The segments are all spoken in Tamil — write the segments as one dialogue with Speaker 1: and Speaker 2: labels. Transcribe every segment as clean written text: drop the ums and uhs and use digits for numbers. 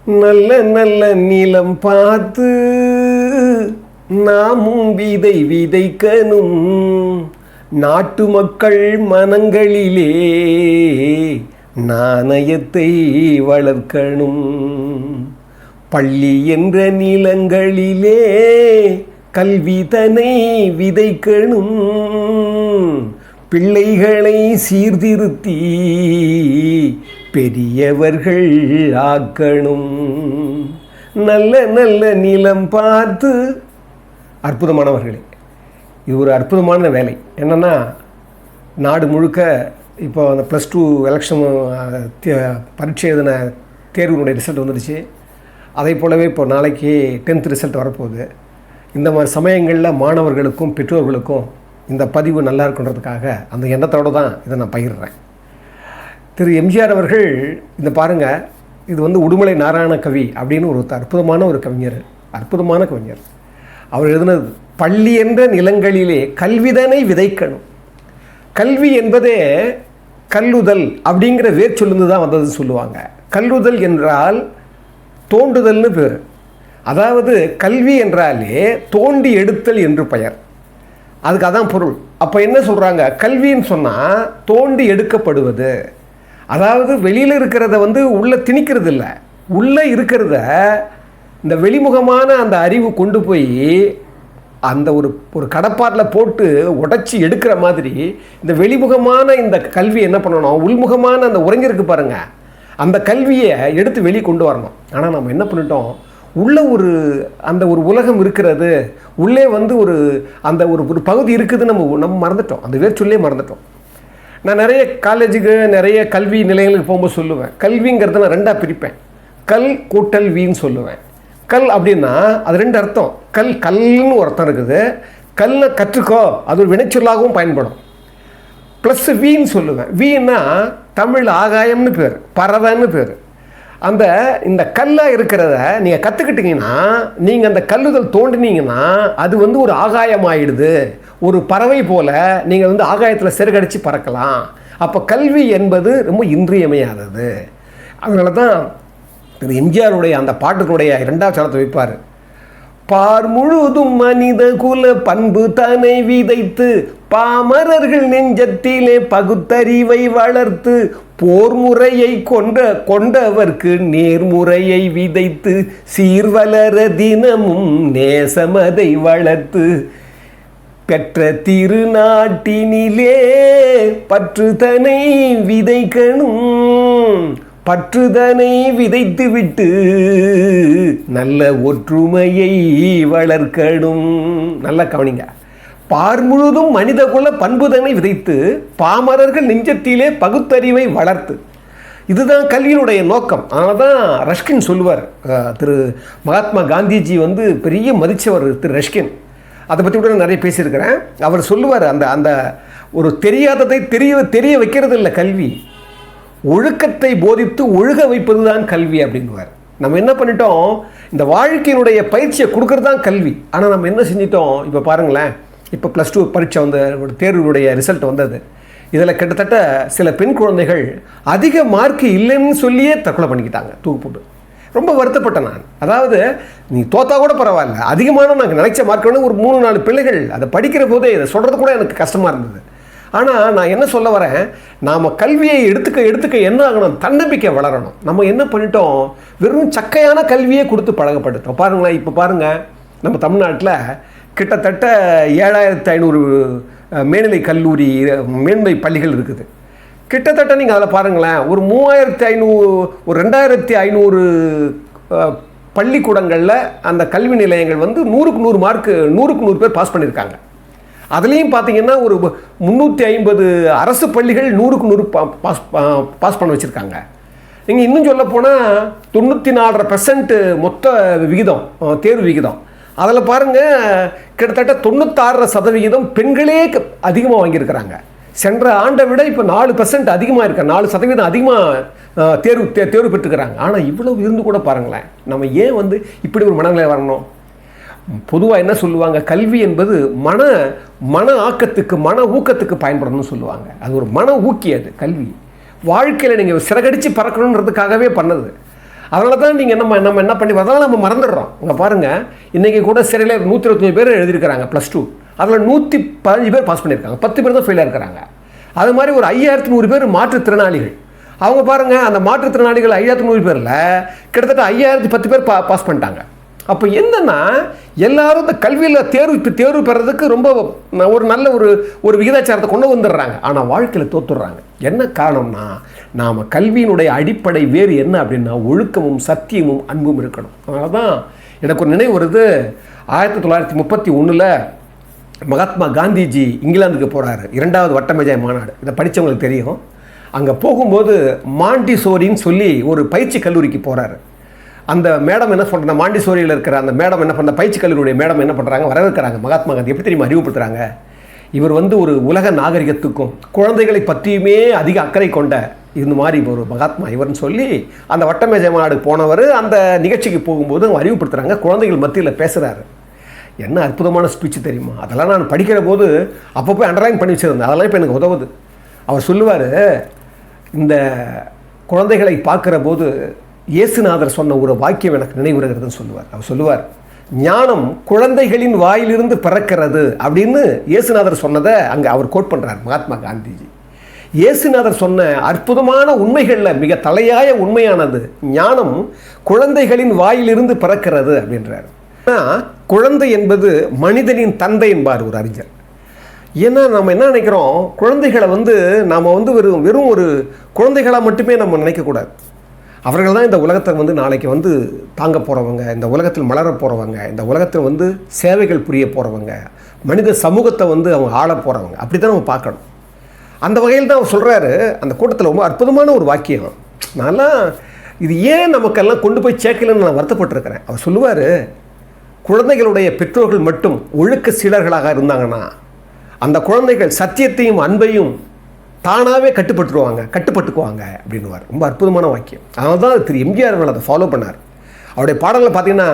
Speaker 1: நல்ல நல்ல நிலம் பார்த்து நாமும் விதை விதைக்கணும். நாட்டு மக்கள் மனங்களிலே நாணயத்தை வளர்க்கணும். பள்ளி என்ற நிலங்களிலே கல்விதனை விதைக்கணும். பிள்ளைகளை சீர்திருத்தி பெரியவர்கள் ஆக்கணும். நல்ல நல்ல நிலம் பார்த்து. அற்புதமானவர்களே, இது ஒரு அற்புதமான வேலை. என்னென்னா, நாடு முழுக்க இப்போ அந்த +2 எலெக்ஷன் பரீட்சை எழுதின தேர்வுனுடைய ரிசல்ட் வந்துடுச்சு. அதே போலவே இப்போ நாளைக்கு 10th ரிசல்ட் வரப்போகுது. இந்த மாதிரி சமயங்களில் மாணவர்களுக்கும் பெற்றோர்களுக்கும் இந்த பதிவு நல்லா இருக்குன்றதுக்காக அந்த எண்ணத்தோடு தான் இதை நான் பகிர்றேன். திரு எம்ஜிஆர் அவர்கள் இந்த பாருங்கள், இது வந்து உடுமலை நாராயண கவி அப்படின்னு ஒரு அற்புதமான ஒரு கவிஞர், அற்புதமான கவிஞர். அவர் எழுதினது, பள்ளி என்ற நிலங்களிலே கல்விதனை விதைக்கணும். கல்வி என்பதே கல்லுதல் அப்படிங்கிற வேர் சொல்லுந்து தான் வந்ததுன்னு சொல்லுவாங்க. கல்லுதல் என்றால் தோண்டுதல்னு பேர். அதாவது கல்வி என்றாலே தோண்டி எடுத்தல் என்று பெயர். அதுக்கு அதான் பொருள். அப்போ என்ன சொல்கிறாங்க, கல்வின்னு சொன்னால் தோண்டி எடுக்கப்படுவது. அதாவது வெளியில் இருக்கிறத வந்து உள்ளே திணிக்கிறது இல்லை, உள்ளே இருக்கிறத இந்த வெளிமுகமான அந்த அறிவு கொண்டு போய் அந்த ஒரு கடப்பாட்டில் போட்டு உடைச்சி எடுக்கிற மாதிரி இந்த வெளிமுகமான இந்த கல்வி என்ன பண்ணணும், உள்முகமான அந்த உறைஞ்சிருக்கு பாருங்கள், அந்த கல்வியை எடுத்து வெளியே கொண்டு வரணும். ஆனால் நம்ம என்ன பண்ணிட்டோம், உள்ளே அந்த ஒரு உலகம் இருக்கிறது, உள்ளே வந்து அந்த ஒரு பகுதி இருக்குது, நம்ம மறந்துட்டோம், அந்த வேர் சொல்லே மறந்துட்டோம். நான் நிறைய காலேஜுக்கு நிறைய கல்வி நிலையங்களுக்கு போகும்போது சொல்லுவேன், கல்விங்கிறத நான் ரெண்டாக பிரிப்பேன். கல் கூட்டல் வீன்னு சொல்லுவேன். கல் அப்படின்னா அது ரெண்டு அர்த்தம். கல்லுன்னு ஒரு அர்த்தம் இருக்குது. கல்லை கற்றுக்கோ, அது ஒரு வினைச்சொல்லாகவும் பயன்படும். ப்ளஸ் வீன்னு சொல்லுவேன். வீன்னா தமிழ் ஆகாயம்னு பேர், பறவைன்னு பேர். இந்த கல்லாக இருக்கிறத நீங்கள் கற்றுக்கிட்டீங்கன்னா, நீங்கள் அந்த கல்லுதல் தோண்டினீங்கன்னா அது வந்து ஒரு ஆகாயமாகிடுது. ஒரு பறவை போல் நீங்கள் வந்து ஆகாயத்தில் சிறகடிச்சு பறக்கலாம். அப்போ கல்வி என்பது ரொம்ப இன்றியமையாதது. அதனால தான் திரு எம்ஜிஆருடைய அந்த பாட்டுக்குடைய 2வது சரணத்தை வைப்பார். பார் முழுதும் மனித குல பண்பு தனை விதைத்து பாமரர்கள் நெஞ்சத்திலே பகுத்தறிவை வளர்த்து போர் முறையை கொண்டவர்க்கு நேர்முறையை விதைத்து சீர்வளர தினமும் நேசமதை வளர்த்து பெற்ற திருநாட்டினிலே பற்றுதனை விதைக்கணும். பற்றுதனை விதைத்து விட்டு நல்ல ஒற்றுமையை வளர்க்கணும். நல்ல கவனிங்க. பார் முழுதும் மனித குல பண்புதனை விதைத்து பாமரர்கள் நெஞ்சத்திலே பகுத்தறிவை வளர்த்து. இதுதான் கல்வியினுடைய நோக்கம். அதனால தான் ரஷ்கின் சொல்லுவார், திரு மகாத்மா காந்திஜி வந்து பெரிய மதித்தவர் திரு ரஷ்கின். அதை பற்றி கூட நிறைய பேசியிருக்கிறேன். அவர் சொல்லுவார், அந்த ஒரு தெரியாததை தெரிய வைக்கிறது இல்லை கல்வி, ஒழுக்கத்தை போதித்து ஒழுக வைப்பது தான் கல்வி அப்படின்வார். நம்ம என்ன பண்ணிட்டோம், இந்த வாழ்க்கையினுடைய பயிற்சியை கொடுக்கறது தான் கல்வி. ஆனால் நம்ம என்ன செஞ்சிட்டோம், இப்போ பாருங்களேன், இப்போ +2 பரீட்சை வந்த தேர்வுடைய ரிசல்ட் வந்தது. இதில் கிட்டத்தட்ட சில பெண் குழந்தைகள் அதிக மார்க் இல்லைன்னு சொல்லியே தற்கொலை பண்ணிக்கிட்டாங்க, தூக்கு போட்டு. ரொம்ப வருத்தப்பட்டேன் நான். அதாவது நீ தோத்தா கூட பரவாயில்ல, அதிகமான நாங்கள் நினைச்ச மார்க் ஒரு 3-4 பிள்ளைகள் அதை படிக்கிற போதே இதை சொல்கிறது கூட எனக்கு கஷ்டமாக இருந்தது. ஆனால் நான் என்ன சொல்ல வரேன், நாம் கல்வியை எடுத்துக்க என்ன ஆகணும், தன்னம்பிக்கை வளரணும். நம்ம என்ன பண்ணிட்டோம், வெறும் சக்கையான கல்வியை கொடுத்து பழகப்படுத்தோம். பாருங்களேன், இப்போ பாருங்கள், நம்ம தமிழ்நாட்டில் கிட்டத்தட்ட 7500 மேல்நிலை கல்லூரி மேல்நிலை பள்ளிகள் இருக்குது. கிட்டத்தட்ட நீங்கள் அதில் பாருங்களேன், ஒரு 3500 ஒரு 2500 பள்ளிக்கூடங்களில் அந்த கல்வி நிலையங்கள் வந்து 100க்கு 100 மார்க்கு 100க்கு 100 பேர் பாஸ் பண்ணியிருக்காங்க. அதுலேயும் பார்த்தீங்கன்னா ஒரு 350 அரசு பள்ளிகள் 100க்கு 100 பாஸ் பண்ண வச்சுருக்காங்க. நீங்கள் இன்னும் சொல்ல போனால் 94% மொத்த விகிதம், தேர்வு விகிதம். அதில் பாருங்கள், கிட்டத்தட்ட 96% பெண்களே அதிகமாக வாங்கியிருக்கிறாங்க. சென்ற ஆண்டை விட இப்போ 4% அதிகமாக இருக்க, 4% அதிகமாக தேர்வு பெற்றுக்கிறாங்க. ஆனால் இவ்வளவு இருந்து கூட பாருங்களேன், நம்ம ஏன் வந்து இப்படி ஒரு மனநிலை வரணும்? பொதுவாக என்ன சொல்லுவாங்க, கல்வி என்பது மன ஆக்கத்துக்கு மன ஊக்கத்துக்கு பயன்படணும்னு சொல்லுவாங்க. அது ஒரு மன ஊக்கி. அது கல்வி வாழ்க்கையில் நீங்கள் சிறகடித்து பறக்கணுன்றதுக்காகவே பண்ணது. அதனால தான் நீங்கள் நம்ம என்ன பண்ணி அதெல்லாம் நம்ம மறந்துடுறோம். இங்கே பாருங்கள், இன்றைக்கி கூட சிறையில் 125 பேர் எழுதியிருக்கிறாங்க +2, அதில் 115 பேர் பாஸ் பண்ணியிருக்காங்க, 10 பேர் தான் ஃபெயிலாக இருக்கிறாங்க. அது மாதிரி ஒரு 5100 பேர் மாற்றுத்திறனாளிகள். அவங்க பாருங்கள், அந்த மாற்றுத்திறனாளிகள் 5100 பேரில் கிட்டத்தட்ட 5010 பேர் பாஸ் பண்ணிட்டாங்க. அப்போ என்னென்னா எல்லாரும் இந்த கல்வியில் தேர்வு பெறதுக்கு ரொம்ப ஒரு நல்ல ஒரு விகிதாச்சாரத்தை கொண்டு வந்துடுறாங்க. ஆனால் வாழ்க்கையில் தோத்துடுறாங்க. என்ன காரணம்னா, நாம் கல்வியினுடைய அடிப்படை வேறு என்ன அப்படின்னா ஒழுக்கமும் சத்தியமும் அன்பும் இருக்கணும். அதனால தான் எனக்கு ஒரு நினைவு வருது. 1931 மகாத்மா காந்திஜி இங்கிலாந்துக்கு போகிறாரு, 2வது வட்டமேஜை மாநாடு. இதை படித்தவங்களுக்கு தெரியும். அங்கே போகும்போது மாண்டிசோரின்னு சொல்லி ஒரு பயிற்சி கல்லூரிக்கு போகிறாரு. அந்த மேடம் என்ன சொல்கிறாங்க, மாண்டிசோரியில் இருக்கிற அந்த மேடம் என்ன பண்ணுற, பயிற்சி கல்லூரியுடைய மேடம் என்ன பண்ணுறாங்க, வரவேற்கிறாங்க மகாத்மா காந்தி. எப்படி தெரியுமா அறிவுப்படுத்துகிறாங்க, இவர் ஒரு உலக நாகரிகத்துக்கும் குழந்தைகளை பற்றியுமே அதிக அக்கறை கொண்ட இந்த மாதிரி ஒரு மகாத்மா இவர்னு சொல்லி அந்த வட்டமேஜை மாநாடுக்கு போனவர் அந்த நிகழ்ச்சிக்கு போகும்போது அவங்க அறிவுப்படுத்துகிறாங்க. குழந்தைகள் மத்தியில் பேசுகிறாரு. என்ன அற்புதமான ஸ்பீச் தெரியுமா. அதெல்லாம் நான் படிக்கிற போது அப்பப்போ அண்டர்லைன் பண்ணி வச்சுருந்தேன். அதெல்லாம் இப்போ எனக்கு உதவுது. அவர் சொல்லுவார், இந்த குழந்தைகளை பார்க்குற போது இயேசுநாதர் சொன்ன ஒரு வாக்கியம் எனக்கு நினைவுறுகிறதுன்னு சொல்லுவார். அவர் சொல்லுவார், ஞானம் குழந்தைகளின் வாயிலிருந்து பிறக்கிறது அப்படின்னு இயேசுநாதர் சொன்னதை அங்கே அவர் கோட் பண்ணுறார் மகாத்மா காந்திஜி. இயேசுநாதர் சொன்ன அற்புதமான உண்மைகளில் மிக தலையாய உண்மையானது ஞானம் குழந்தைகளின் வாயிலிருந்து பிறக்கிறது அப்படின்றார். ஆனால் குழந்தை என்பது மனிதனின் தந்தை என்பார் ஒரு அறிஞர். ஏன்னா நம்ம என்ன நினைக்கிறோம், குழந்தைகளை நாம் வெறும் ஒரு குழந்தைகளாக மட்டுமே நம்ம நினைக்கக்கூடாது. அவர்கள் தான் இந்த உலகத்தை நாளைக்கு தாங்க போகிறவங்க, இந்த உலகத்தில் மலர போகிறவங்க, இந்த உலகத்தில் சேவைகள் புரிய போகிறவங்க, மனித சமூகத்தை அவங்க ஆள போகிறவங்க. அப்படி தான் நம்ம பார்க்கணும். அந்த வகையில் தான் அவர் சொல்கிறாரு அந்த கூட்டத்தில். ரொம்ப அற்புதமான ஒரு வாக்கியம். நான்லாம் இது ஏன் நமக்கெல்லாம் கொண்டு போய் சேர்க்கலன்னு நான் வருத்தப்பட்டிருக்கிறேன். அவர் சொல்லுவார், குழந்தைகளுடைய பெற்றோர்கள் மட்டும் ஒழுக்க சீடர்களாக இருந்தாங்கன்னா அந்த குழந்தைகள் சத்தியத்தையும் அன்பையும் தானாகவே கட்டுப்பட்டுக்குவாங்க அப்படின்னுவார். ரொம்ப அற்புதமான வாக்கியம். அதனால தான் திரு எம்ஜிஆர் அவர்கள் அதை ஃபாலோ பண்ணார். அவருடைய பாடலில் பார்த்தீங்கன்னா,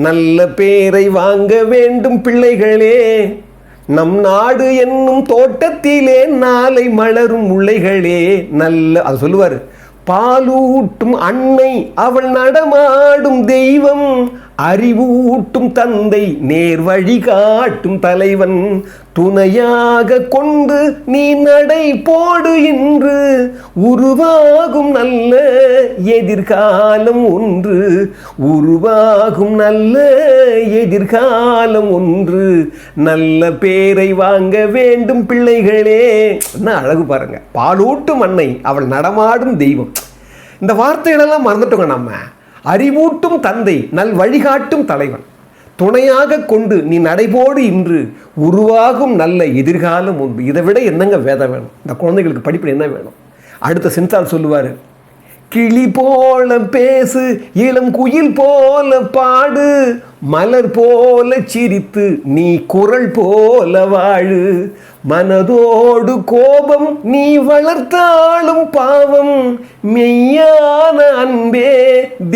Speaker 1: நல்ல பேரை வாங்க வேண்டும் பிள்ளைகளே, நம் நாடு என்னும் தோட்டத்திலே நாளை மலரும் முல்லைகளே, நல்ல அது சொல்லுவார், பாலூட்டும் அன்னை அவள் நடமாடும் தெய்வம், அறிவூட்டும் தந்தை நேர் வழி காட்டும் தலைவன், துணையாக கொண்டு நீ நடை போடு இன்று, உருவாகும் நல்ல எதிர்காலம் ஒன்று, உருவாகும் நல்ல எதிர்காலம் ஒன்று, நல்ல பேரை வாங்க வேண்டும் பிள்ளைகளே. என்ன அழகு பாருங்க, பாலூட்டும் அன்னை அவள் நடமாடும் தெய்வம். இந்த வார்த்தைகளெல்லாம் மறந்துட்டோங்க நம்ம. அறிவூட்டும் தந்தை நல் வழிகாட்டும் தலைவன், துணையாக கொண்டு நீ நடைபோடு இன்று, உருவாகும் நல்ல எதிர்காலம் உண்டு. இதை விட என்னங்க வேதம் வேணும்? இந்த குழந்தைகளுக்கு படிப்பு என்ன வேணும்? அடுத்த சென்சார் சொல்லுவார், கிளி போல பேசு, இளம் குயில் போல பாடு, மலர் போல சிரித்து நீ குரல் போல வாழு, மனதோடு கோபம் நீ வளர்த்தாலும் பாவம், மெய்யான அன்பே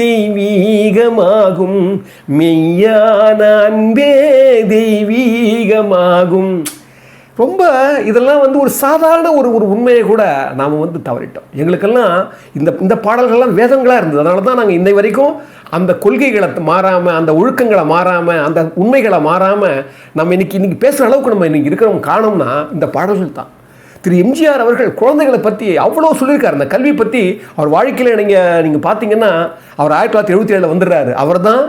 Speaker 1: தெய்வீகமாகும், மெய்யான அன்பே தெய்வீகமாகும். ரொம்ப இதெல்லாம் ஒரு சாதாரண ஒரு உண்மையை கூட நாம் தவறிட்டோம். எங்களுக்கெல்லாம் இந்த பாடல்கள்லாம் வேதங்களாக இருந்தது. அதனால தான் நாங்கள் இன்னை வரைக்கும் அந்த கொள்கைகளை மாறாமல், அந்த ஒழுக்கங்களை மாறாமல், அந்த உண்மைகளை மாறாமல் நம்ம இன்னைக்கு பேசுகிற அளவுக்கு நம்ம இன்றைக்கி இருக்கிறவங்க காரணம்னா இந்த பாடல்கள் தான். திரு எம்ஜிஆர் அவர்கள் குழந்தைகளை பற்றி அவ்வளோ சொல்லியிருக்காரு. அந்த கல்வி பற்றி அவர் வாழ்க்கையில் நீங்கள் பார்த்தீங்கன்னா, அவர் 1977 வந்துடுறாரு. அவர் தான்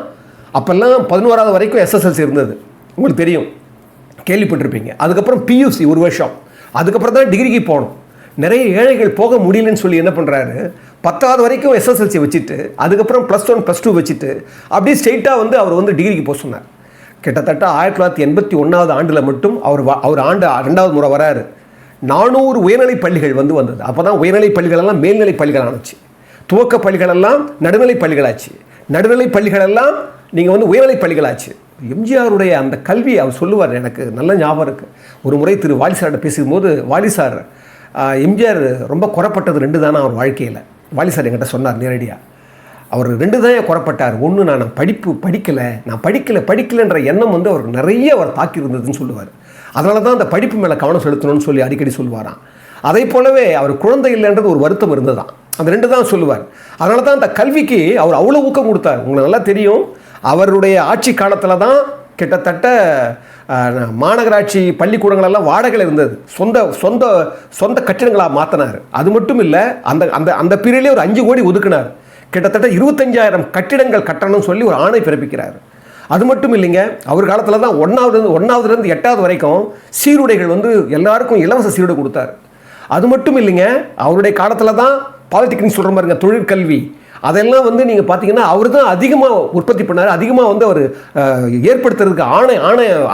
Speaker 1: அப்போல்லாம் 11வது வரைக்கும் SSLC இருந்தது, உங்களுக்கு தெரியும், கேள்விப்பட்டிருப்பீங்க. அதுக்கப்புறம் PUC 1 வருஷம், அதுக்கப்புறம் தான் டிகிரிக்கு போகணும். நிறைய ஏழைகள் போக முடியலன்னு சொல்லி என்ன பண்ணுறாரு, 10வது வரைக்கும் SSLC வச்சுட்டு அதுக்கப்புறம் +1 +2 வச்சுட்டு அப்படியே ஸ்ட்ரெயிட்டாக அவர் டிகிரிக்கு போக சொன்னார். கிட்டத்தட்ட 1981வது ஆண்டில் மட்டும் அவர் ஆண்டு 2வது முறை வராரு. 400 உயர்நிலை பள்ளிகள் வந்தது. அப்போ தான் உயர்நிலை பள்ளிகளெல்லாம் மேல்நிலை பள்ளிகள் ஆச்சு, துவக்க பள்ளிகளெல்லாம் நடுநிலை பள்ளிகளாச்சு, நடுநிலை பள்ளிகளெல்லாம் நீங்கள் உயர்நிலை பள்ளிகளாச்சு. எம்ஜிஆருடைய அந்த கல்வி அவர் சொல்லுவார், எனக்கு நல்ல ஞாபகம் இருக்குது. ஒரு முறை திரு வாலி சார்கிட்ட பேசும்போது, வாலி சார், எம்ஜிஆர் ரொம்ப குறப்பட்டது 2 தானே அவர் வாழ்க்கையில். வாலி சார் என்கிட்ட சொன்னார் நேரடியாக, அவர் 2 தான் குறப்பட்டார். ஒன்று, நான் படிக்கலைன்ற எண்ணம் அவருக்கு நிறைய அவர் தாக்கி இருந்ததுன்னு சொல்லுவார். அதனால தான் அந்த படிப்பு மேலே கவனம் செலுத்தணும்னு சொல்லி அடிக்கடி சொல்லுவாராம். அதை போலவே அவர் குழந்தை இல்லைன்றது ஒரு வருத்தம் இருந்ததான். அந்த 2 தான் சொல்லுவார். அதனால தான் அந்த கல்விக்கு அவர் அவ்வளோ ஊக்கம் கொடுத்தார். உங்களுக்கு நல்லா தெரியும், அவருடைய ஆட்சி காலத்தில் தான் கிட்டத்தட்ட மாநகராட்சி பள்ளிக்கூடங்களெல்லாம் வாடகையில் இருந்தது, சொந்த சொந்த சொந்த கட்டிடங்களாக மாற்றினார். அது மட்டும் இல்லை, அந்த அந்த அந்த பீரியட்லேயே ஒரு 5 கோடி ஒதுக்கினார். கிட்டத்தட்ட 25,000 கட்டிடங்கள் கட்டணும்னு சொல்லி ஒரு ஆணை பிறப்பிக்கிறார். அது மட்டும் இல்லைங்க, அவர் காலத்தில் தான் 1ஆவதுலேருந்து 8ஆவது வரைக்கும் சீருடைகள் வந்து எல்லாருக்கும் இலவச சீருடை கொடுத்தார். அது மட்டும் இல்லைங்க, அவருடைய காலத்தில் தான் பாலிடெக்னிக் சொல்கிற மாதிரிங்க தொழிற்கல்வி அதெல்லாம் வந்து நீங்கள் பார்த்தீங்கன்னா அவர் தான் அதிகமாக உற்பத்தி பண்ணார், அதிகமாக வந்து அவர் ஏற்படுத்துறதுக்கு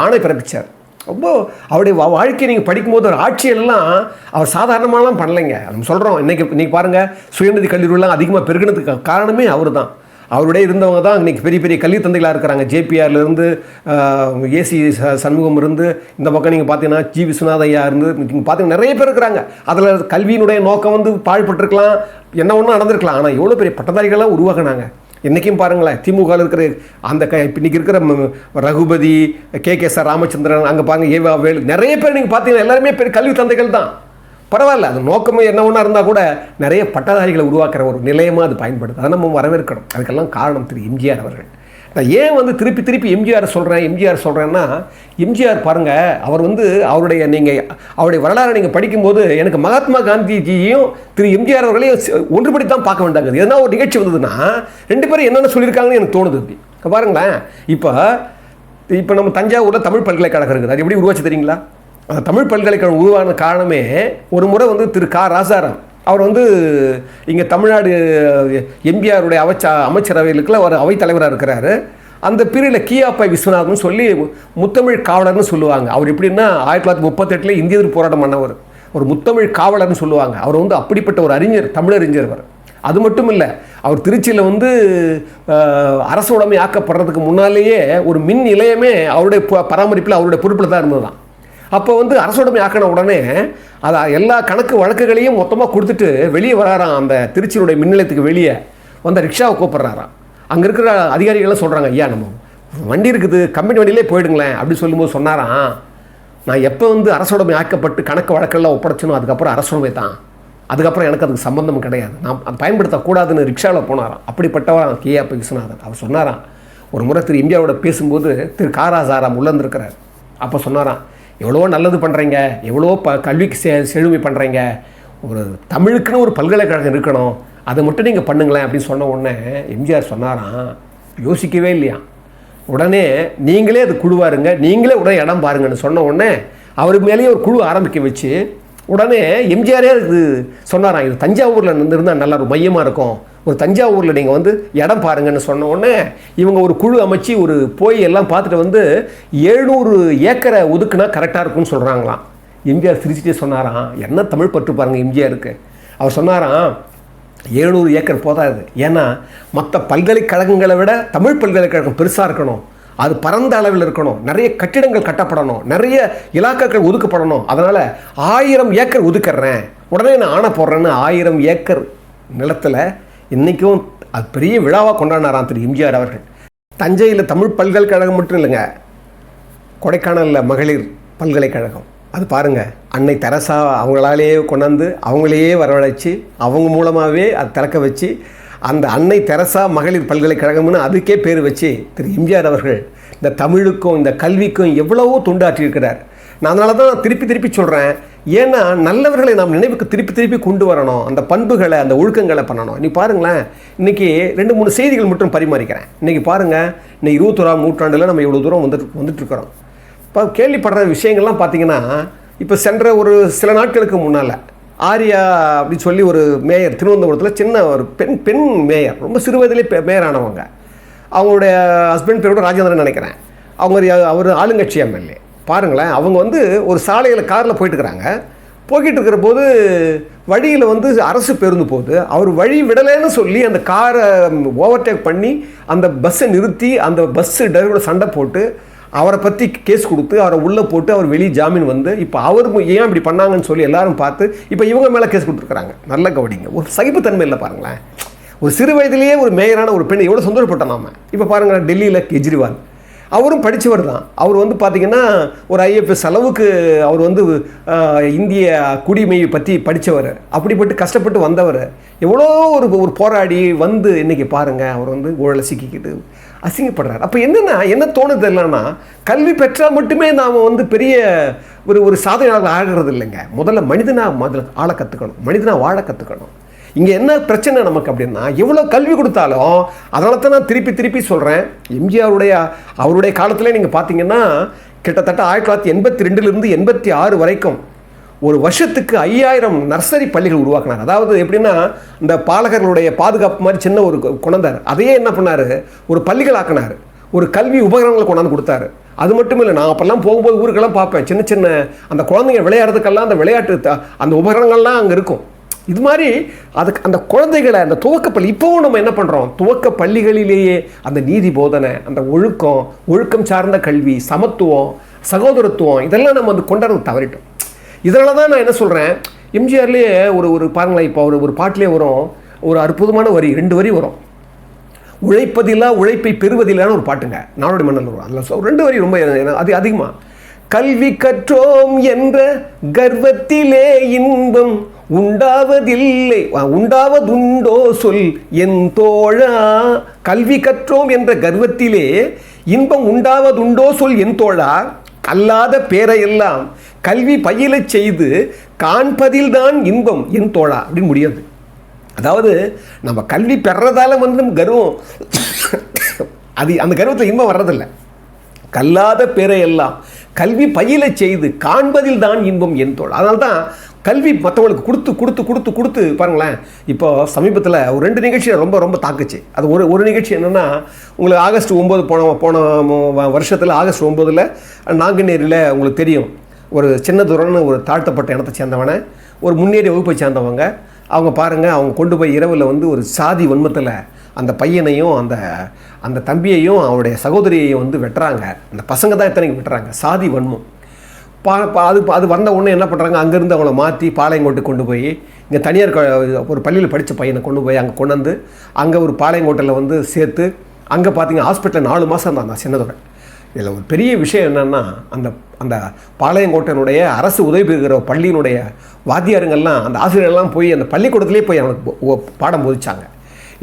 Speaker 1: ஆணை பிறப்பிச்சார். ரொம்ப அவருடைய வாழ்க்கையை நீங்கள் படிக்கும்போது ஒரு ஆட்சியெல்லாம் அவர் சாதாரணமாலாம் பண்ணலைங்க. நம்ம சொல்கிறோம் இன்றைக்கி பாருங்கள், சுயநிதி கல்லூரிலாம் அதிகமாக பெருகினதுக்கு காரணமே அவர் தான். அவருடைய இருந்தவங்க தான் இன்றைக்கி பெரிய பெரிய கல்வி தந்தைகளாக இருக்கிறாங்க. ஜேபிஆர்லேருந்து ஏசி சண்முகம் இருந்து, இந்த பக்கம் நீங்கள் பார்த்தீங்கன்னா ஜி விஸ்வநாதையா இருந்து, நீங்கள் பார்த்தீங்கன்னா நிறைய பேர் இருக்கிறாங்க. அதில் கல்வியினுடைய நோக்கம் வந்து பாழ்பட்டிருக்கலாம், என்ன ஒன்றும் நடந்திருக்கலாம். ஆனால் எவ்வளோ பெரிய பட்டதாரிகளாக உருவாகினாங்க. இன்றைக்கும் பாருங்களேன், திமுகவில் இருக்கிற அந்த இன்றைக்கி இருக்கிற ரகுபதி, கே சார் ராமச்சந்திரன், அங்கே பாருங்கள் ஏவா வேலு, நிறைய பேர் நீங்கள் பார்த்தீங்கன்னா எல்லாருமே பெரிய கல்வி தந்தைகள் தான். பரவாயில்ல, அது நோக்கமே என்ன ஒன்றா இருந்தால் கூட நிறைய பட்டதாரிகளை உருவாக்குற ஒரு நிலையமாக அது பயன்படுது. அதை நம்ம வரவேற்கணும். அதுக்கெல்லாம் காரணம் திரு எம்ஜிஆர் அவர்கள். நான் ஏன் வந்து திருப்பி எம்ஜிஆர் சொல்கிறேன்னா, எம்ஜிஆர் பாருங்கள், அவர் வந்து அவருடைய வரலாறை நீங்கள் படிக்கும்போது எனக்கு மகாத்மா காந்திஜியையும் திரு எம்ஜிஆர் அவர்களையும் ஒன்றுபடித்தான் பார்க்க வேண்டாங்க. எதனா ஒரு நிகழ்ச்சி வந்ததுன்னா 2 பேரும் என்னென்ன சொல்லியிருக்காங்கன்னு எனக்கு தோணுது. பாருங்களேன், இப்போ நம்ம தஞ்சாவூரில் தமிழ் பல்கலைக்கழகம் இருக்குது. அது எப்படி உருவாச்சு தெரியுங்களா? அந்த தமிழ் பல்கலைக்கழகம் உருவான காரணமே, ஒரு முறை வந்து திரு கா ராசாராம் அவர் வந்து இங்கே தமிழ்நாடு எம்பிஆருடைய அமைச்சரவைகளுக்குள்ள ஒரு அவைத்தலைவராக இருக்கிறாரு. அந்த பீரியடில் கியாப்பை விஸ்வநாதன் சொல்லி முத்தமிழ் காவலர்னு சொல்லுவாங்க. அவர் எப்படின்னா 1938 இந்திய எதிர்ப்பு போராட்டம் பண்ணவர், ஒரு முத்தமிழ் காவலர்னு சொல்லுவாங்க. அவர் வந்து அப்படிப்பட்ட ஒரு அறிஞர், தமிழறிஞர் அவர். அது மட்டும் இல்லை, அவர் திருச்சியில் வந்து அரசு உடைமை ஆக்கப்படுறதுக்கு முன்னாலேயே ஒரு மின் நிலையமே அவருடைய பராமரிப்பில் அவருடைய பொறுப்பில் தான் இருந்தது தான். அப்போ வந்து அரசுடைமை ஆக்கின உடனே அதை எல்லா கணக்கு வழக்குகளையும் மொத்தமாக கொடுத்துட்டு வெளியே வராராம். அந்த திருச்சியினுடைய மின் நிலையத்துக்கு வெளியே வந்த ரிக்ஷாவை கூப்பிட்றாராம். அங்கே இருக்கிற அதிகாரிகள்லாம் சொல்கிறாங்க, ஐயா நம்ம வண்டி இருக்குது, கம்பெனி வண்டியிலே போயிடுங்களேன் அப்படின்னு சொல்லும்போது சொன்னாராம், நான் எப்போ வந்து அரசுடைமை ஆக்கப்பட்டு கணக்கு வழக்கெல்லாம் ஒப்படைச்சனோ அதுக்கப்புறம் அரசுடைமை தான், அதுக்கப்புறம் எனக்கு அதுக்கு சம்பந்தம் கிடையாது, நான் அதை பயன்படுத்தக்கூடாதுன்னு ரிக்ஷாவில் போனாராம். அப்படிப்பட்டவரான் கே.ஆர். விஸ்வநாதன். அவர் சொன்னாராம், ஒரு முறை திரு எம்ஜிஆரோட பேசும்போது திரு காராசாராம் உள்ளந்திருக்கிறார். அப்போ சொன்னாராம், எவ்வளோ நல்லது பண்ணுறீங்க, எவ்வளோ கல்விக்கு செழுமை பண்ணுறீங்க, ஒரு தமிழுக்குன்னு ஒரு பல்கலைக்கழகம் இருக்கணும், அதை மட்டும் நீங்கள் பண்ணுங்களேன் அப்படின்னு சொன்ன உடனே எம்ஜிஆர் சொன்னாராம், யோசிக்கவே இல்லையா, உடனே நீங்களே அது குழுவாருங்க, நீங்களே உடனே இடம் பாருங்கன்னு சொன்ன உடனே அவருக்கு மேலேயே ஒரு குழு ஆரம்பிக்க வச்சு உடனே எம்ஜிஆரே இது சொன்னாராம், இது தஞ்சாவூரில் இருந்தால் நல்லா ஒரு மையமாக இருக்கும், ஒரு தஞ்சாவூரில் நீங்கள் வந்து இடம் பாருங்கன்னு சொன்ன உடனே இவங்க ஒரு குழு அமைச்சு ஒரு போய் எல்லாம் பார்த்துட்டு வந்து 700 ஏக்கரை ஒதுக்குனா கரெக்டாக இருக்குன்னு சொல்கிறாங்களாம். எம்ஜிஆர் சிரிச்சிட்டே சொன்னாராம், என்ன தமிழ் பற்று பாருங்கள் எம்ஜிஆருக்கு. அவர் சொன்னாராம், 700 ஏக்கர் போதாது, ஏன்னா மற்ற பல்கலைக்கழகங்களை விட தமிழ் பல்கலைக்கழகம் பெருசாக இருக்கணும், அது பரந்த அளவில் இருக்கணும், நிறைய கட்டிடங்கள் கட்டப்படணும், நிறைய இலாக்காக்கள் ஒதுக்கப்படணும், அதனால் 1000 ஏக்கர் ஒதுக்கிறேன், உடனே நான் ஆணை போடுறேன்னு 1000 ஏக்கர் நிலத்தில் இன்றைக்கும் அது பெரிய விழாவாக கொண்டாடினாராம் திரு எம்ஜிஆர் அவர்கள். தஞ்சையில் தமிழ் பல்கலைக்கழகம் மட்டும் இல்லைங்க, கொடைக்கானலில் மகளிர் பல்கலைக்கழகம், அது பாருங்கள், அன்னை தெரசா அவங்களாலேயே கொண்டாந்து அவங்களையே வரவழைச்சி அவங்க மூலமாகவே அது திறக்க வச்சு அந்த அன்னை தெரசா மகளிர் பல்கலைக்கழகம்னு அதுக்கே பேர் வச்சு திரு எம்ஜிஆர் அவர்கள் இந்த தமிழுக்கும் இந்த கல்விக்கும் எவ்வளவோ தொண்டாற்றியிருக்கிறார். நான் அதனால தான் திருப்பி சொல்கிறேன், ஏன்னா நல்லவர்களை நாம் நினைவுக்கு திருப்பி கொண்டு வரணும், அந்த பண்புகளை அந்த ஒழுக்கங்களை பண்ணணும். நீ பாருங்களேன், இன்றைக்கி 2-3 செய்திகள் மட்டும் பரிமாறிக்கிறேன். இன்றைக்கி பாருங்கள், இன்னைக்கு 21ஆம் நூற்றாண்டில் நம்ம இவ்வளோ தூரம் வந்துட்டுருக்குறோம். இப்போ கேள்விப்படுற விஷயங்கள்லாம் பார்த்திங்கன்னா, இப்போ சென்ற ஒரு சில நாட்களுக்கு முன்னால் ஆரியா அப்படின்னு சொல்லி ஒரு மேயர், திருவனந்தபுரத்தில் சின்ன ஒரு பெண் மேயர், ரொம்ப சிறு வயதிலே மேயர் ஆனவங்க, அவங்களுடைய ஹஸ்பண்ட் பேரோட ராஜேந்திரன் நினைக்கிறேன், அவர் ஆளுங்கட்சி எம்எல்ஏ. பாருங்களேன், அவங்க வந்து ஒரு சாலையில் காரில் போய்கிட்டு இருக்கிற போது வழியில் வந்து அரசு பேருந்து போகுது, அவர் வழி விடலைன்னு சொல்லி அந்த காரை ஓவர்டேக் பண்ணி அந்த பஸ்ஸை நிறுத்தி அந்த பஸ்ஸு டிரைவரோட சண்டை போட்டு அவரை பற்றி கேஸ் கொடுத்து அவரை உள்ளே போட்டு அவர் வெளியே ஜாமீன் வந்து இப்போ அவர் ஏன் இப்படி பண்ணாங்கன்னு சொல்லி எல்லாரும் பார்த்து இப்போ இவங்க மேலே கேஸ் கொடுத்துருக்குறாங்க. நல்ல கவனிங்க, ஒரு சகிப்புத்தன்மை இல்லை பாருங்களேன். ஒரு சிறு வயதிலேயே ஒரு மேயரான ஒரு பெண் எவ்வளோ சந்தோஷப்பட்டோம் நாம. இப்போ பாருங்கள், டெல்லியில் கெஜ்ரிவால் அவரும் படித்தவர் தான். அவர் வந்து பார்த்திங்கன்னா ஒரு IFS அளவுக்கு அவர் வந்து இந்திய குடிமையை பற்றி படித்தவர். அப்படிப்பட்டு கஷ்டப்பட்டு வந்தவர். எவ்வளோ ஒரு போராடி வந்து இன்றைக்கி பாருங்கள் அவர் வந்து ஊழலை சிக்கிக்கிட்டு அசிங்கப்படுறார். அப்போ என்ன தோணுது இல்லைன்னா, கல்வி பெற்றால் மட்டுமே நாம் வந்து பெரிய ஒரு சாதனையாளர் ஆகிறது இல்லைங்க. முதல்ல ஆள கற்றுக்கணும், மனிதனாக வாழ கற்றுக்கணும். இங்கே என்ன பிரச்சனை நமக்கு அப்படின்னா, எவ்வளோ கல்வி கொடுத்தாலும், அதனால தான் நான் திருப்பி சொல்கிறேன், எம்ஜிஆருடைய அவருடைய காலத்தில் நீங்கள் பார்த்தீங்கன்னா கிட்டத்தட்ட 1982 86 வரைக்கும் ஒரு வருஷத்துக்கு 5000 நர்சரி பள்ளிகள் உருவாக்கினார். அதாவது எப்படின்னா, இந்த பாலகர்களுடைய பாதுகாப்பு மாதிரி சின்ன ஒரு கொண்டார். அதையே என்ன பண்ணார், ஒரு பள்ளிகள் ஆக்கினார். ஒரு கல்வி உபகரணங்களை கொண்டாந்து கொடுத்தாரு. அது மட்டும் இல்லை, நான் அப்போல்லாம் போகும்போது ஊருக்கெல்லாம் பார்ப்பேன், சின்ன அந்த குழந்தைங்க விளையாடுறதுக்கெல்லாம் அந்த விளையாட்டு அந்த உபகரணங்கள்லாம் அங்கே இருக்கும். இது மாதிரி அதுக்கு அந்த குழந்தைகளை அந்த துவக்கப்பள்ளி இப்போவும் நம்ம என்ன பண்ணுறோம், துவக்க பள்ளிகளிலேயே அந்த நீதி போதனை, அந்த ஒழுக்கம் சார்ந்த கல்வி, சமத்துவம், சகோதரத்துவம் இதெல்லாம் நம்ம வந்து கொண்டாட தவறிட்டோம். இதனால தான் நான் என்ன சொல்கிறேன், எம்ஜிஆர்லேயே ஒரு பாருங்களேன், இப்போ ஒரு பாட்டிலே வரும், ஒரு அற்புதமான வரி, 2 வரி வரும். உழைப்பதில்லா உழைப்பை பெறுவதில்லான்னு ஒரு பாட்டுங்க, நாடோடி மன்னன் வரும். அதில் 2 வரி ரொம்ப அதிகமாக, கல்வி கற்றோம் என்ற கர்வத்திலே இன்பம் உண்டாவதில்லை, உண்டாவதுண்டோ சொல் என் தோழா. கல்வி கற்றோம் என்ற கர்வத்திலே இன்பம் உண்டாவதுண்டோ சொல் என் தோழா. அல்லாத பேரையெல்லாம் கல்வி பயிலச் செய்து காண்பதில்தான் இன்பம் என் தோழா அப்படின்னு முடியாது. அதாவது நம்ம கல்வி பெறதால வந்து நம்ம கர்வம், அந்த கர்வத்தில் இன்பம் வர்றதில்லை. கல்லாத பேரையெல்லாம் கல்வி பயிலச் செய்து காண்பதில் தான் இன்பம் என் தோழா. அதனால தான் கல்வி மற்றவங்களுக்கு கொடுத்து பாருங்களேன். இப்போ சமீபத்தில் ஒரு 2 நிகழ்ச்சி ரொம்ப தாக்குச்சு. அது ஒரு நிகழ்ச்சி என்னென்னா, உங்களுக்கு ஆகஸ்ட் 9 போன வருஷத்தில் ஆகஸ்ட் 9 நாங்குநேரியில் உங்களுக்கு தெரியும், ஒரு சின்னதுரன்னு ஒரு தாழ்த்தப்பட்ட இனத்தை சேர்ந்தவனை, ஒரு முன்னேறிய வகுப்பை சேர்ந்தவங்க, அவங்க பாருங்கள், அவங்க கொண்டு போய் இரவில் வந்து ஒரு சாதி வன்மத்தில் அந்த பையனையும் அந்த தம்பியையும் அவருடைய சகோதரியையும் வந்து வெட்டுறாங்க. அந்த பசங்க தான் இத்தனைக்கு வெட்டுறாங்க, சாதி வன்மம். அது வந்த உடனே என்ன பண்ணுறாங்க, அங்கேருந்து அவங்கள மாற்றி பாளையங்கோட்டை கொண்டு போய், இங்கே தனியார் ஒரு பள்ளியில் படித்த பையனை கொண்டு போய் அங்கே கொண்டு வந்து அங்கே ஒரு பாளையங்கோட்டையில் வந்து சேர்த்து, அங்கே பார்த்தீங்கன்னா ஹாஸ்பிட்டலில் 4 மாதம் இருந்தான் அந்த சின்னதோட. இதில் ஒரு பெரிய விஷயம் என்னென்னா, அந்த பாளையங்கோட்டையினுடைய அரசு உதவி பெறுகிற பள்ளியினுடைய வாத்தியாருங்கள்லாம், அந்த ஆசிரியர்கள்லாம் போய் அந்த பள்ளிக்கூடத்துலேயே போய் அவனுக்கு பாடம் போதிச்சாங்க.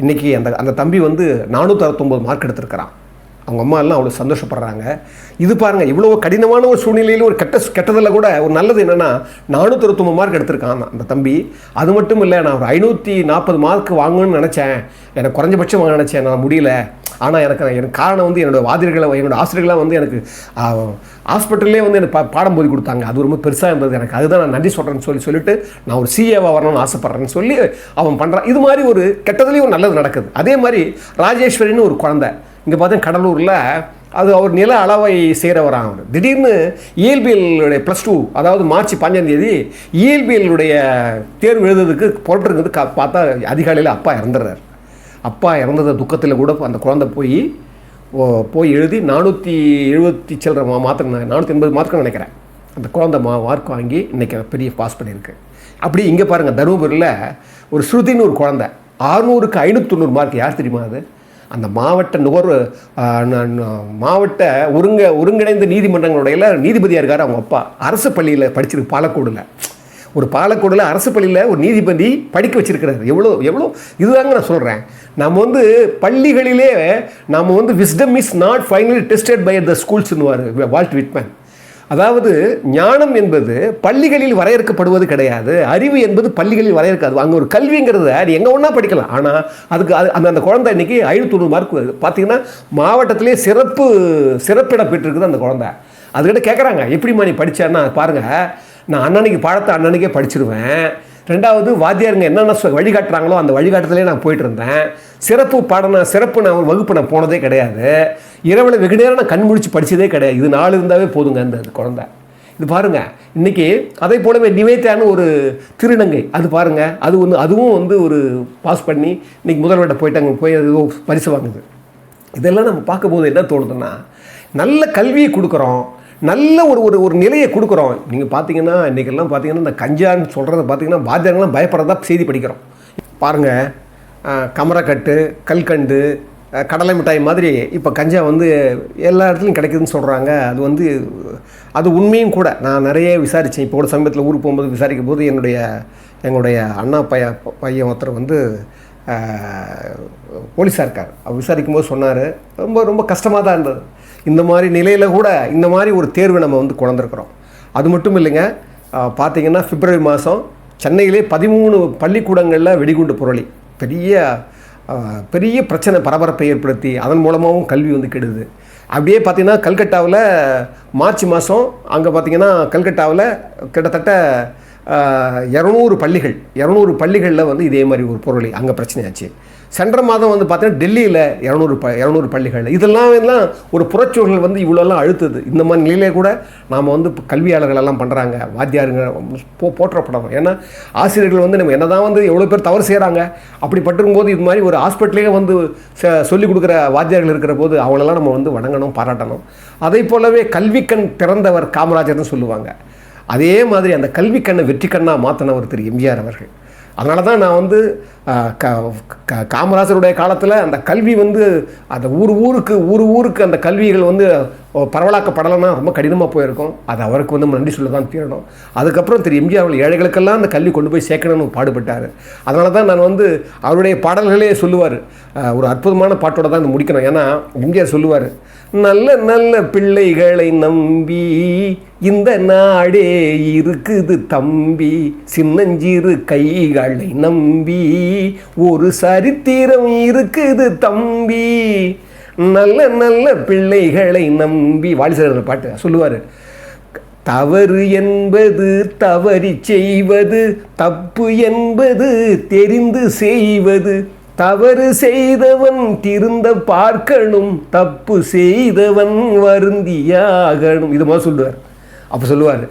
Speaker 1: இன்றைக்கி அந்த தம்பி வந்து 469 மார்க் எடுத்திருக்கிறான். அவங்க அம்மா எல்லாம் அவ்வளோ சந்தோஷப்படுறாங்க. இது பாருங்கள், இவ்வளோ கடினமான ஒரு சூழ்நிலையில் ஒரு கெட்டதில் கூட ஒரு நல்லது என்னென்னா, 469 மார்க் எடுத்திருக்கான் அந்த தம்பி. அது மட்டும் இல்லை, நான் ஒரு 540 மார்க் வாங்கணும்னு நினச்சேன், எனக்கு குறைஞ்சபட்சம் வாங்க நினச்சேன், நான் முடியல. ஆனால் எனக்கு காரணம் வந்து என்னோடய ஆசிரியர்களாக வந்து எனக்கு ஹாஸ்பிட்டல்லே வந்து எனக்கு பாடம் போதி கொடுத்தாங்க. அது ரொம்ப பெருசாக இருந்தது எனக்கு. அதுதான் நான் நன்றி சொல்கிறேன்னு சொல்லிட்டு நான் ஒரு CAவாக வரணும்னு ஆசைப்பட்றேன்னு சொல்லி அவன் பண்ணுறான். இது மாதிரி ஒரு கெட்டதுலேயும் ஒரு நல்லது நடக்குது. அதே மாதிரி ராஜேஸ்வரின்னு ஒரு குழந்தை இங்கே பார்த்தா கடலூரில், அது அவர் நில அளவை சேரவரான். அவர் திடீர்னு இயல்பியலுடைய +2, அதாவது மார்ச் 5ஆம் தேதி இயல்பியலுடைய தேர்வு எழுதுறதுக்கு புறப்பட்டுருக்குது. பார்த்தா அதிகாலையில் அப்பா இறந்துடுறார். அப்பா இறந்தத துக்கத்தில் கூட அந்த குழந்தை போய் எழுதி 470 சில்லற மார்க், 480 மார்க்குன்னு நினைக்கிறேன். அந்த குழந்தை மார்க் வாங்கி இன்றைக்கி பெரிய பாஸ் பண்ணியிருக்கு. அப்படி இங்கே பாருங்கள், தருமபுரியில் ஒரு ஸ்ருதின்னு ஒரு குழந்தை 600க்கு 590 மார்க். யார் தெரியுமா அது? அந்த மாவட்ட ஒருங்கிணைந்த நீதிமன்றங்களுடைய நீதிபதியாக இருக்கார் அவங்க அப்பா. அரசு பள்ளியில் படிச்சிருக்கு, பாலக்கோடில் அரசு பள்ளியில் ஒரு நீதிபதி படிக்க வச்சிருக்கிறார். எவ்வளோ இதுதாங்க நான் சொல்கிறேன். நம்ம வந்து பள்ளிகளிலே நம்ம வந்து wisdom is not finally tested by the ஸ்கூல்ஸ்னுவார் வால்ட் விட்மேன். அதாவது ஞானம் என்பது பள்ளிகளில் வரையறுக்கப்படுவது கிடையாது, அறிவு என்பது பள்ளிகளில் வரையறுக்காது. அங்கே ஒரு கல்விங்கிறத நீ எங்கே ஒன்றா படிக்கலாம். ஆனால் அதுக்கு அந்த குழந்தை இன்றைக்கி 590 மார்க் பார்த்தீங்கன்னா மாவட்டத்திலே சிறப்பிடம் பெற்றிருக்குது அந்த குழந்தை. அதுக்கிட்ட கேட்குறாங்க, எப்படிம்மா நீ படித்தேன்னா, பாருங்கள், நான் அன்னன்னைக்கு பாடத்தை அன்னன்னைக்கே படிச்சிருவேன். 2வது வாத்தியாருங்க என்னென்ன வழிகாட்டுறாங்களோ அந்த வழிகாட்டுதலே நான் போயிட்டு இருந்தேன். சிறப்பு நான் ஒரு வகுப்பு நான் போனதே கிடையாது. இரவில் வெகு நேரம் நான் கண் முழிச்சு படித்ததே கிடையாது. இது 4 இருந்தாவே போதுங்க அந்த குழந்தை. இது பாருங்கள், இன்றைக்கி அதே போலவே நிவேத்தான்னு ஒரு திருநங்கை, அது பாருங்கள், அதுவும் வந்து ஒரு பாஸ் பண்ணி இன்றைக்கி முதல்வர்கிட்ட போயிட்டாங்க, போய் அது பரிசு வாங்குது. இதெல்லாம் நம்ம பார்க்கும்போது என்ன தோணுதுன்னா, நல்ல கல்வியை கொடுக்குறோம், நல்ல ஒரு நிலையை கொடுக்குறோம். நீங்கள் பார்த்தீங்கன்னா இன்றைக்கெல்லாம் பார்த்தீங்கன்னா இந்த கஞ்சான்னு சொல்கிறத பார்த்தீங்கன்னா வாத்தியாரெலாம் பயப்படுறதா செய்தி படிக்கிறோம். பாருங்கள், கமரக்கட்டு, கல்கண்டு, கடலை மிட்டாய் மாதிரி இப்போ கஞ்சா வந்து எல்லா இடத்துலையும் கிடைக்குதுன்னு சொல்கிறாங்க. அது வந்து அது உண்மையும் கூட. நான் நிறைய விசாரித்தேன். இப்போ கூட சமீபத்தில் ஊருக்கு போகும்போது விசாரிக்கும் போது எங்களுடைய அண்ணா பையன் ஒருத்தர் வந்து போலீஸாக இருக்கார். அவர் விசாரிக்கும் போது சொன்னார், ரொம்ப ரொம்ப கஷ்டமாக தான் இருந்தது. இந்த மாதிரி நிலையில் கூட இந்த மாதிரி ஒரு தேர்வு நம்ம வந்து கொண்டிருக்கிறோம். அது மட்டும் இல்லைங்க, பார்த்திங்கன்னா பிப்ரவரி மாதம் சென்னையிலே 13 பள்ளிக்கூடங்களில் வெடிகுண்டு புரளி பெரிய பிரச்சனை, பரபரப்பை ஏற்படுத்தி அதன் மூலமாகவும் கல்வி வந்து கெடுது. அப்படியே பார்த்திங்கன்னா கல்கட்டாவில் மார்ச் மாதம் அங்கே பார்த்திங்கன்னா கல்கட்டாவில் கிட்டத்தட்ட 200 பள்ளிகளில் வந்து இதே மாதிரி ஒரு புரளி அங்கே பிரச்சனையாச்சு. சென்ற மாதம் வந்து பார்த்தீங்கன்னா டெல்லியில் 200 பள்ளிகள். இதெல்லாம் ஒரு புறச்சூழல் வந்து இவ்வளோலாம் அழுத்துது. இந்த மாதிரி நிலையிலே கூட நாம் வந்து கல்வியாளர்கள் எல்லாம் பண்ணுறாங்க, வாத்தியாருங்க போற்றப்படணும். ஏன்னா ஆசிரியர்கள் வந்து நம்ம என்ன தான் வந்து எவ்வளோ பேர் தவறு செய்கிறாங்க. அப்படி பட்டிருக்கும்போது இது மாதிரி ஒரு ஹாஸ்பிட்டலே வந்து சொல்லிக் கொடுக்குற வாத்தியார்கள் இருக்கிற போது அவங்களெல்லாம் நம்ம வந்து வணங்கணும், பாராட்டணும். அதே போலவே கல்விக்கண் பிறந்தவர் காமராஜர்னு சொல்லுவாங்க. அதே மாதிரி அந்த கல்விக்கண்ணை வெற்றி கண்ணாக மாற்றினவர் திரு எம்ஜிஆர் அவர்கள். அதனால தான் நான் வந்து காமராஜருடைய காலத்தில் அந்த கல்வி வந்து அந்த ஊருக்கு அந்த கல்விகள் வந்து பரவலாக்கப்படலைன்னா ரொம்ப கடினமாக போயிருக்கும். அது அவருக்கு வந்து நன்றி சொல்ல தான் தீரணும். அதுக்கப்புறம் திரு எம்ஜிஆர் அவர்கள் ஏழைகளுக்கெல்லாம் அந்த கல்வி கொண்டு போய் சேர்க்கணும்னு பாடுபட்டார். அதனால தான் நான் வந்து அவருடைய பாடல்களே சொல்லுவார். ஒரு அற்புதமான பாட்டோட தான் முடிக்கணும். ஏன்னா எம்ஜிஆர் சொல்லுவார், நல்ல நல்ல பிள்ளைகளை நம்பி இந்த நாடே இருக்குது தம்பி, சின்னஞ்சிறு கைகளை நம்பி ஒரு சரித்திரம் இருக்குது தம்பி, நல்ல நல்ல பிள்ளைகளை நம்பி. வாலிசர் பாட்டு சொல்லுவார், தவறு என்பது தவறி செய்வது, தப்பு என்பது தெரிந்து செய்வது, தவறு செய்தவன் திருந்த பார்க்கணும், தப்பு செய்தவன் வருந்தியாகணும். இது மாதிரி சொல்லுவார். அப்போ சொல்லுவார்,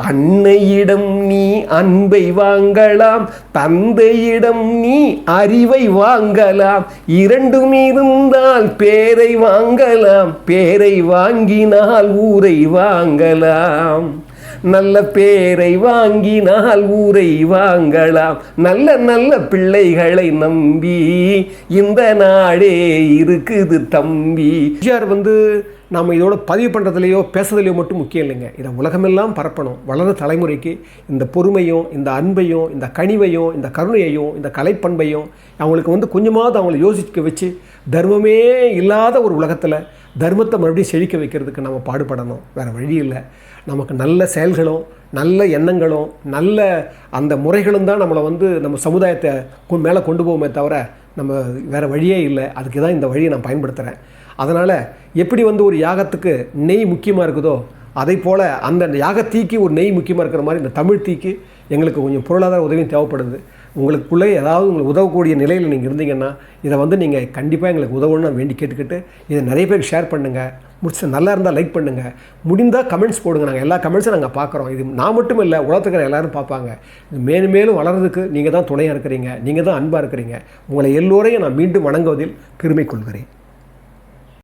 Speaker 1: அன்னையிடம் நீ அன்பை வாங்கலாம், தந்தையிடம் நீ அறிவை வாங்கலாம், இரண்டும் இருந்தால் பேரை வாங்கலாம், பேரை வாங்கினால் ஊரை வாங்கலாம், நல்ல பேரை வாங்கினால் ஊரை வாங்கலாம், நல்ல நல்ல பிள்ளைகளை நம்பி இந்த நாடே இருக்குது தம்பி. எம்ஜிஆர் வந்து நாம் இதோட பதிவு பண்ணுறதுலையோ பேசுறதுலையோ மட்டும் முக்கியம் இல்லைங்க. இதை உலகமெல்லாம் பரப்பணும். வளர தலைமுறைக்கு இந்த பொறுமையும், இந்த அன்பையும், இந்த கனிவையும், இந்த கருணையையும், இந்த கலைப்பண்பையும் அவங்களுக்கு வந்து கொஞ்சமாவது அவங்கள யோசிக்க வச்சு தர்மமே இல்லாத ஒரு உலகத்தில் தர்மத்தை மறுபடியும் செழிக்க வைக்கிறதுக்கு நம்ம பாடுபடணும். வேறு வழி இல்லை. நமக்கு நல்ல செயல்களும் நல்ல எண்ணங்களும் நல்ல அந்த முறைகளும் தான் நம்மளை வந்து நம்ம சமுதாயத்தை மேலே கொண்டு போவோமே தவிர நம்ம வேறு வழியே இல்லை. அதுக்கு தான் இந்த வழியை நான் பயன்படுத்துகிறேன். அதனால் எப்படி வந்து ஒரு யாகத்துக்கு நெய் முக்கியமாக இருக்குதோ அதே போல் அந்த யாகத்தீக்கு ஒரு நெய் முக்கியமாக இருக்கிற மாதிரி இந்த தமிழ் தீக்கு எங்களுக்கு கொஞ்சம் பொருளாதார உதவியும் தேவைப்படுது. உங்களுக்குள்ளே ஏதாவது உங்களுக்கு உதவக்கூடிய நிலையில் நீங்கள் இருந்தீங்கன்னா இதை வந்து நீங்கள் கண்டிப்பாக எங்களுக்கு உதவணும்னு வேண்டி கேட்டுக்கிட்டு இதை நிறைய பேருக்கு ஷேர் பண்ணுங்கள். முடிச்சு நல்லா இருந்தால் லைக் பண்ணுங்கள். முடிந்தால் கமெண்ட்ஸ் போடுங்க. நாங்கள் எல்லா கமெண்ட்ஸும் நாங்கள் பார்க்குறோம். இது நான் மட்டும் இல்லை, உலகத்துக்கு எல்லோரும் பார்ப்பாங்க. இது மேலும் மேலும் வளர்கிறதுக்கு நீங்கள் தான் துணையாக இருக்கிறீங்க, நீங்கள் தான் அன்பாக இருக்கிறீங்க. உங்களை எல்லோரையும் நான் மீண்டும் வணங்குவதில் பெருமை கொள்கிறேன்.